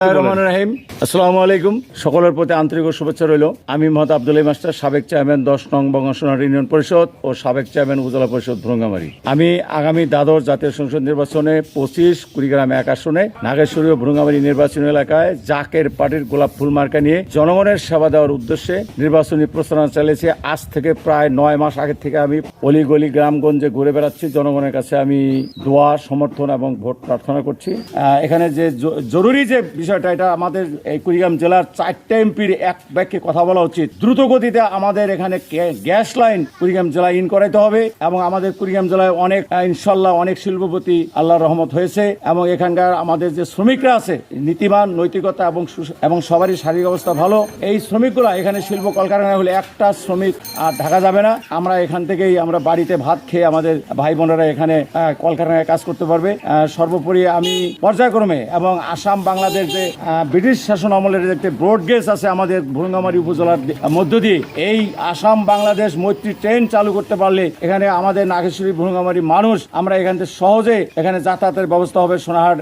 রহিম, আসসালামু আলাইকুম। সকলের প্রতি আন্তরিক শুভেচ্ছা রইল। আমি মোহাম্মদ আব্দুল মাস্টার, সাবেক চেয়ারম্যান 10 নং বঙ্গসোনার ইউনিয়ন পরিষদ ও সাবেক চেয়ারম্যান উপজেলা পরিষদ ভ্রঙ্গামারী। আমি আগামী দ্বাদশ জাতীয় সংসদ নির্বাচনে 25 কুড়িগ্রাম 1 আসনে নাগেশ্বরী ও ভ্রঙ্গামারী নির্বাচনী এলাকায় জাকের পার্টির গোলাপ ফুল মার্কা নিয়ে জনগণের সেবা দেওয়ার উদ্দেশ্যে নির্বাচনী প্রচারণা চালিয়েছি। আজ থেকে প্রায় 9 মাস আগে থেকে আমি অলিগলি গ্রামগঞ্জে ঘুরে বেড়াচ্ছি। জনগণের কাছে আমি দোয়া, সমর্থন এবং ভোট প্রার্থনা করছি। এখানে যে জরুরি যে বিষয়টা, এটা আমাদের এই কুড়িগ্রাম জেলার 4টে এমপির এক বাক্যে কথা বলা উচিত। দ্রুত গতিতে আমাদের এখানে গ্যাস লাইন কুড়িগ্রাম জেলায় ইন করাইতে হবে এবং আমাদের কুড়িগ্রাম জেলায় অনেক ইনশাল্লাহ অনেক শিল্পপতি আল্লাহর রহমত হয়েছে এবং এখানকার আমাদের যে শ্রমিকরা আছে নীতিবান, নৈতিকতা এবং সবারই শারীরিক অবস্থা ভালো। এই শ্রমিকগুলা এখানে শিল্প কলকারখানা হলে একটা শ্রমিক আর ঢাকা যাবে না। আমরা এখান থেকেই আমরা বাড়িতে ভাত খেয়ে আমাদের ভাই বোনেরা এখানে কলকারখানায় কাজ করতে পারবে। সর্বোপরি আমি পর্যায়ক্রমে এবং আসাম বাংলাদেশ যে ব্রিটিশ শাসন আমলের যে ব্রড গেজ আছে আমাদের ভ্রঙ্গামারী উপজেলার মধ্য দিয়ে, এই আসাম বাংলাদেশ মৈত্রী ট্রেন চালু করতে পারলে এখানে আমাদের নাগেশ্বরী ভ্রঙ্গামারী মানুষ আমরা এখান থেকে সহজে এখানে যাতায়াতের ব্যবস্থা হবে। সোনাহাট